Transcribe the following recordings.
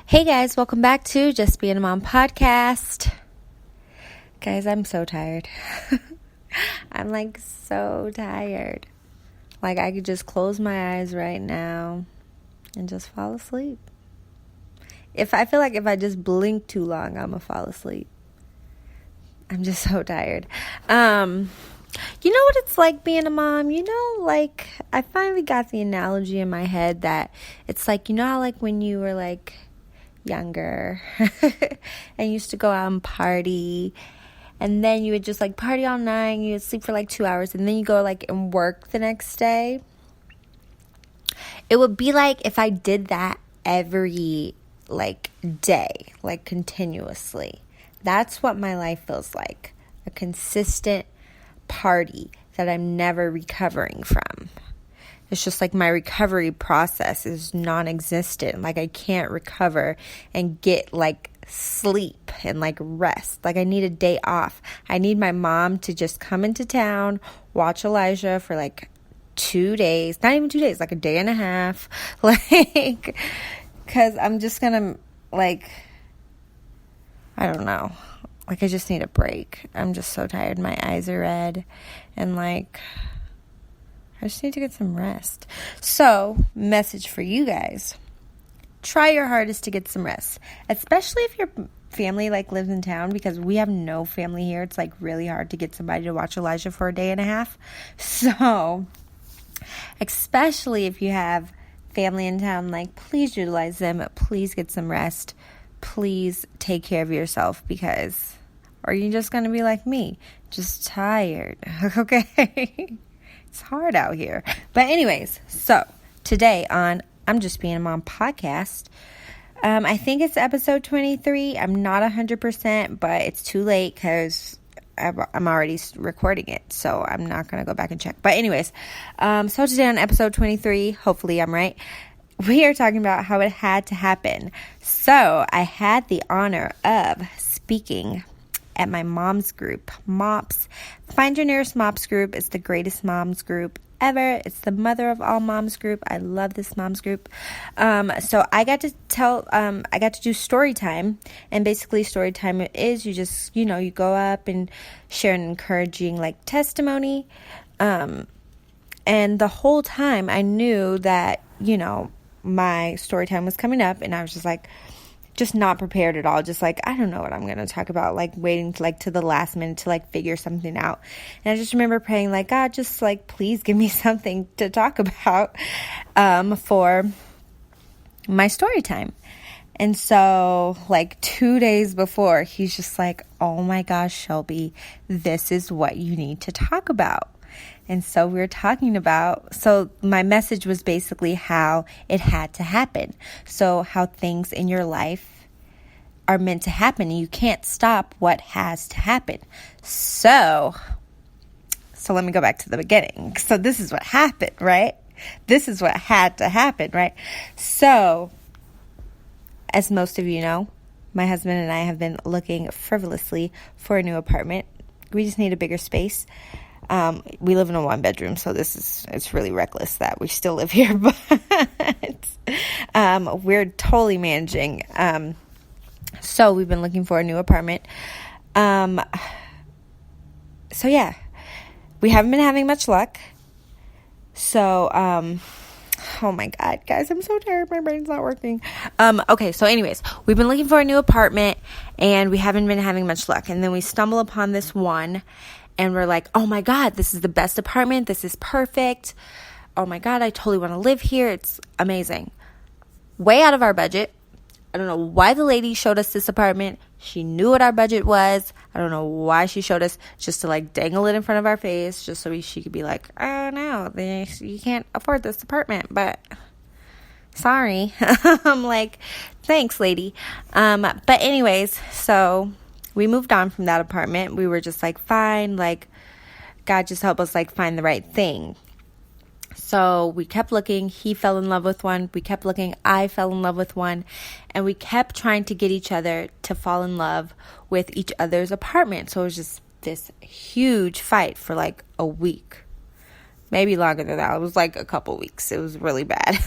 Hey guys, welcome back to Just Being a Mom podcast. Guys, I'm so tired. I'm so tired. I could just close my eyes right now and just fall asleep. If I just blink too long, I'm gonna fall asleep. I'm just so tired. You know what it's like being a mom? I finally got the analogy in my head that it's how when you were younger and used to go out and party, and then you would just party all night and you would sleep for 2 hours, and then you go and work the next day. It would be like if I did that every day, continuously. That's what my life feels like. A consistent party that I'm never recovering from. It's just my recovery process is non-existent. I can't recover and get sleep and rest. I need a day off. I need my mom to just come into town, watch Elijah for 2 days, not even 2 days, a day and a half. Because I'm just gonna I don't know. I just need a break. I'm just so tired. My eyes are red. And I just need to get some rest. So, message for you guys. Try your hardest to get some rest. Especially if your family lives in town, because we have no family here. It's really hard to get somebody to watch Elijah for a day and a half. So, especially if you have family in town, please utilize them. Please get some rest. Please take care of yourself, because or you're just going to be like me, just tired. Okay? It's hard out here. But anyways, so today on I'm Just Being a Mom podcast, I think it's episode 23. I'm not 100%, but it's too late because I'm already recording it, so I'm not going to go back and check. But anyways, so today on episode 23, hopefully I'm right, we are talking about how it had to happen. So I had the honor of speaking at my mom's group, MOPS. Find your nearest MOPS group. It's the greatest moms group ever. It's the mother of all moms group. I love this moms group. So I got to do Storytime, and basically Storytime is you just, you go up and share an encouraging testimony. And the whole time I knew that, my Storytime was coming up, and I was just not prepared at all. Just I don't know what I'm going to talk about, waiting to the last minute to figure something out. And I just remember praying God, just please give me something to talk about for my story time. And so 2 days before, he's just oh my gosh, Shelby, this is what you need to talk about. And so we were talking about, so my message was basically how it had to happen. So how things in your life are meant to happen, and you can't stop what has to happen. So let me go back to the beginning. So this is what happened, right? This is what had to happen, right? So, as most of you know, my husband and I have been looking frivolously for a new apartment. We just need a bigger space. We live in a 1-bedroom, so it's really reckless that we still live here, but we're totally managing. So we've been looking for a new apartment. So yeah, we haven't been having much luck. So, oh my God, guys, I'm so tired. My brain's not working. Okay, so anyways, we've been looking for a new apartment, and we haven't been having much luck. And then we stumble upon this one, and we're oh my God, this is the best apartment. This is perfect. Oh my God, I totally want to live here. It's amazing. Way out of our budget. I don't know why the lady showed us this apartment. She knew what our budget was. I don't know why she showed us, just to dangle it in front of our face, just so she could be oh no, you can't afford this apartment, but sorry. I'm thanks, lady. But anyways, so we moved on from that apartment. We were just fine, God just help us find the right thing. So we kept looking. He fell in love with one. We kept looking. I fell in love with one. And we kept trying to get each other to fall in love with each other's apartment. So it was just this huge fight for a week. Maybe longer than that. It was like a couple weeks. It was really bad.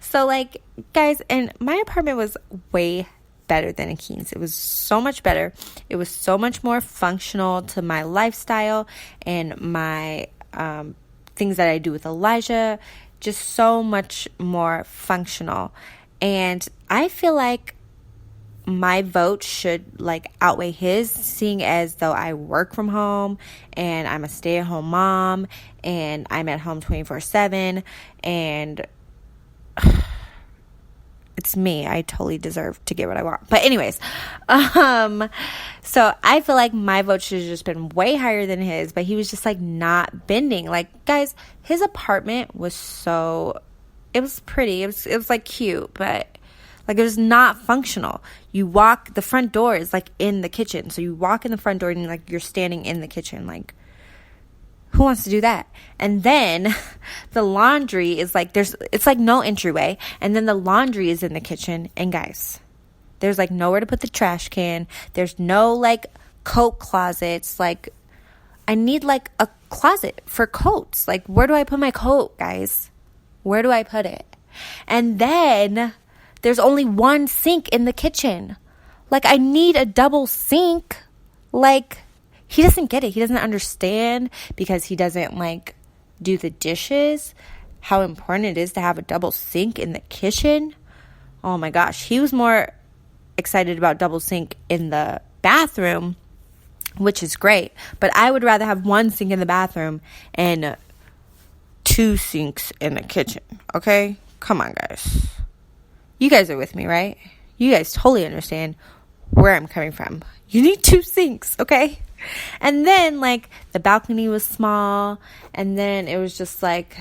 So like, guys, and my apartment was way better than Akin's. It was so much better. It was so much more functional to my lifestyle and my things that I do with Elijah. Just so much more functional. And I feel like my vote should like outweigh his, seeing as though I work from home and I'm a stay-at-home mom and I'm at home 24/7, and it's me. I totally deserve to get what I want. But anyways, so I feel like my vote should have just been way higher than his, but he was just like not bending. Like, guys, his apartment was it was pretty. It was like cute, but like it was not functional. The front door is like in the kitchen. So you walk in the front door and like you're standing in the kitchen. Like, who wants to do that? And then the laundry is like, it's like no entryway. And then the laundry is in the kitchen. And guys, there's like nowhere to put the trash can. There's no like coat closets. Like, I need like a closet for coats. Like, where do I put my coat, guys? Where do I put it? And then there's only one sink in the kitchen. Like, I need a double sink. Like, he doesn't get it. He doesn't understand, because he doesn't like do the dishes, how important it is to have a double sink in the kitchen. Oh my gosh. He was more excited about double sink in the bathroom, which is great. But I would rather have one sink in the bathroom and 2 sinks in the kitchen. Okay? Come on, guys. You guys are with me, right? You guys totally understand where I'm coming from. You need 2 sinks, okay? And then, like, the balcony was small, and then it was just, like,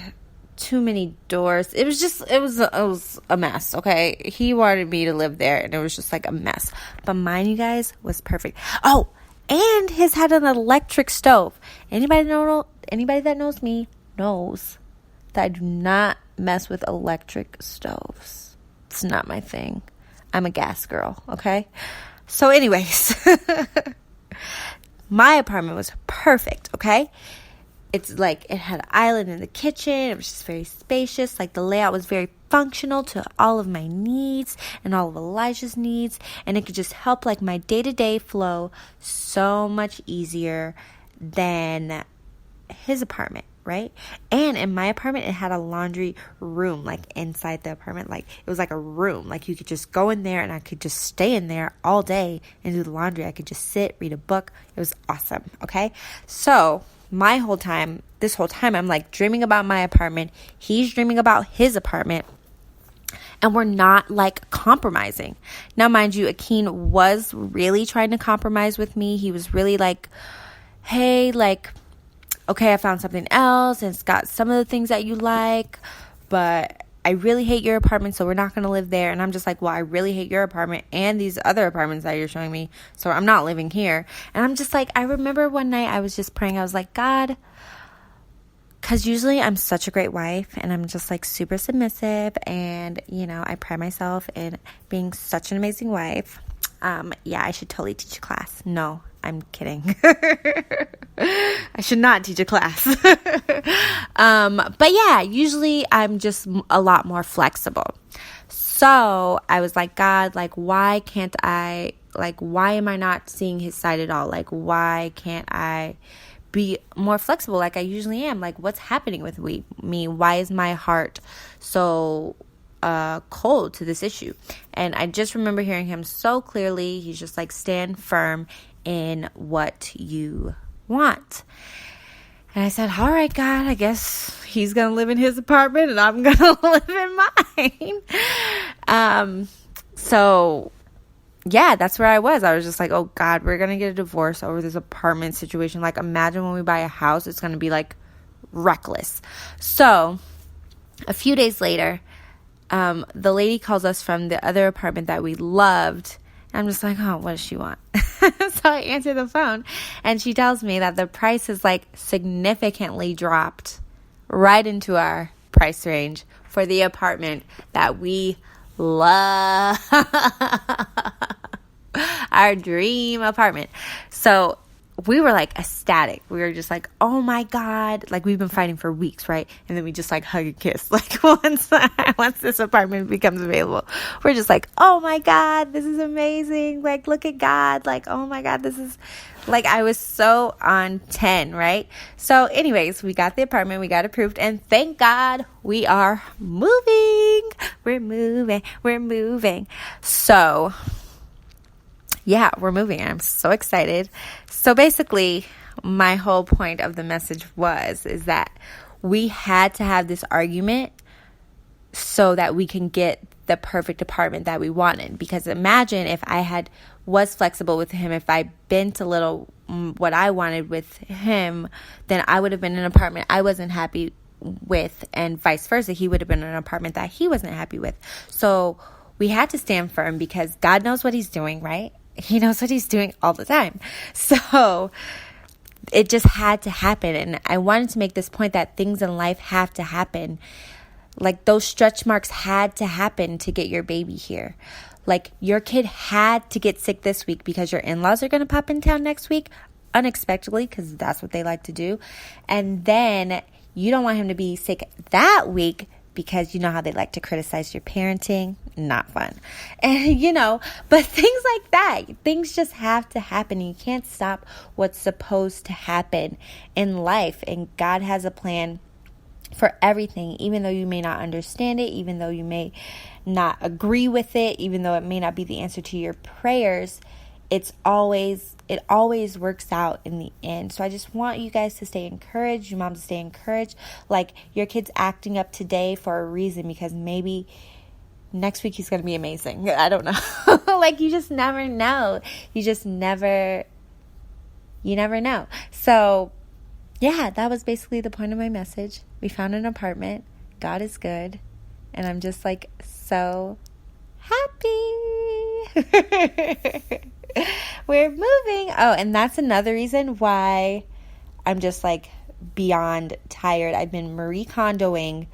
too many doors. It was a mess, okay? He wanted me to live there, and it was just, like, a mess. But mine, you guys, was perfect. Oh, and his had an electric stove. Anybody that knows me knows that I do not mess with electric stoves. It's not my thing. I'm a gas girl, okay? So anyways, my apartment was perfect, okay? It's like it had an island in the kitchen. It was just very spacious. Like, the layout was very functional to all of my needs and all of Elijah's needs. And it could just help like my day-to-day flow so much easier than his apartment. Right? And in my apartment, it had a laundry room, like inside the apartment. Like, it was like a room. Like, you could just go in there and I could just stay in there all day and do the laundry. I could just sit, read a book. It was awesome. Okay. So this whole time, I'm like dreaming about my apartment. He's dreaming about his apartment. And we're not like compromising. Now, mind you, Akin was really trying to compromise with me. He was really like, hey, like, okay, I found something else, and it's got some of the things that you like, but I really hate your apartment, so we're not going to live there. And I'm just like, well, I really hate your apartment and these other apartments that you're showing me, so I'm not living here. And I'm just like, I remember one night I was just praying. I was like, God, because usually I'm such a great wife, and I'm just like super submissive, and, you know, I pride myself in being such an amazing wife. Yeah, I should totally teach a class. No, I'm kidding. I should not teach a class. But yeah, usually I'm just a lot more flexible. So I was like, God, like, why can't I, like, why am I not seeing his side at all? Like, why can't I be more flexible like I usually am? Like, what's happening with me? Why is my heart so cold to this issue? And I just remember hearing him so clearly. He's just like, stand firm in what you want. And I said, all right, God, I guess he's gonna live in his apartment and I'm gonna live in mine. So yeah, that's where I was. I was just like, oh God, we're gonna get a divorce over this apartment situation. Like, imagine when we buy a house, it's gonna be like reckless. So a few days later, the lady calls us from the other apartment that we loved. I'm just like, oh, what does she want? So I answer the phone, and she tells me that the price is like significantly dropped right into our price range for the apartment that we love. Our dream apartment. So we were like ecstatic. We were just like, oh my God. Like, we've been fighting for weeks, right? And then we just like hug and kiss. Like, once this apartment becomes available, we're just like, oh my God, this is amazing. Like, look at God. Like, oh my God, this is like, I was so on 10, right? So anyways, we got the apartment, we got approved, and thank God we are moving. We're moving. So yeah, we're moving. I'm so excited. So basically, my whole point of the message is that we had to have this argument so that we can get the perfect apartment that we wanted. Because imagine if I was flexible with him, if I bent a little what I wanted with him, then I would have been in an apartment I wasn't happy with, and vice versa. He would have been in an apartment that he wasn't happy with. So we had to stand firm because God knows what he's doing, right? He knows what he's doing all the time. So it just had to happen. And I wanted to make this point that things in life have to happen. Like, those stretch marks had to happen to get your baby here. Like, your kid had to get sick this week because your in-laws are going to pop in town next week unexpectedly, because that's what they like to do. And then you don't want him to be sick that week because you know how they like to criticize your parenting. Not fun. And, but things like that, things just have to happen. You can't stop what's supposed to happen in life. And God has a plan for everything, even though you may not understand it, even though you may not agree with it, even though it may not be the answer to your prayers. It always works out in the end. So I just want you guys to stay encouraged, your mom to stay encouraged. Like, your kid's acting up today for a reason, because maybe next week he's going to be amazing. I don't know. Like, you just never know. You never know. So yeah, that was basically the point of my message. We found an apartment. God is good. And I'm just like so happy. We're moving. Oh, and that's another reason why I'm just like beyond tired. I've been Marie Kondoing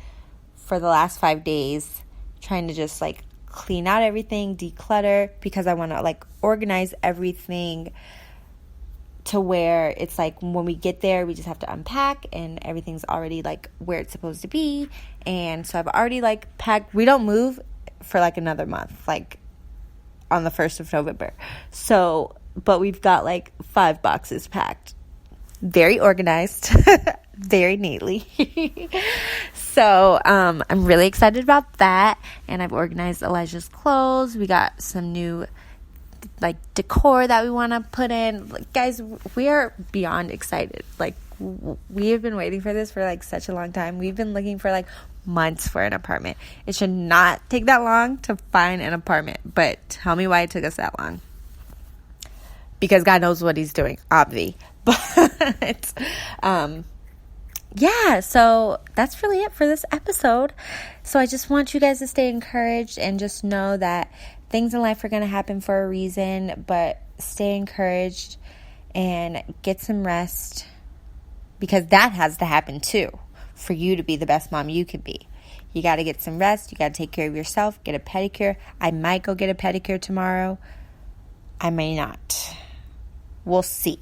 for the last 5 days, trying to just like clean out everything, declutter, because I want to like organize everything to where it's like when we get there, we just have to unpack and everything's already like where it's supposed to be. And so I've already like packed. We don't move for like another month, like on the 1st of November. So, but we've got like 5 boxes packed, very organized, very neatly. So, I'm really excited about that. And I've organized Elijah's clothes. We got some new like decor that we want to put in. Like, guys, we are beyond excited. Like, we have been waiting for this for like such a long time. We've been looking for like months for an apartment. It should not take that long to find an apartment, but tell me why it took us that long. Because God knows what he's doing, obvi. But yeah, so that's really it for this episode. So I just want you guys to stay encouraged and just know that things in life are going to happen for a reason, but stay encouraged and get some rest, because that has to happen too for you to be the best mom you can be. You got to get some rest. You got to take care of yourself. Get a pedicure. I might go get a pedicure tomorrow. I may not. We'll see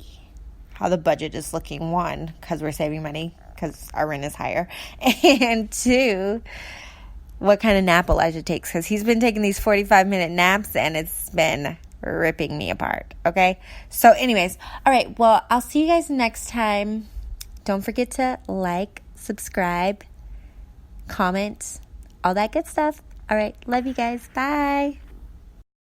how the budget is looking. 1, because we're saving money because our rent is higher. And 2, what kind of nap Elijah takes, because he's been taking these 45-minute naps and it's been ripping me apart. Okay. So anyways, all right. Well, I'll see you guys next time. Don't forget to like, subscribe, comment, all that good stuff. All right. Love you guys. Bye.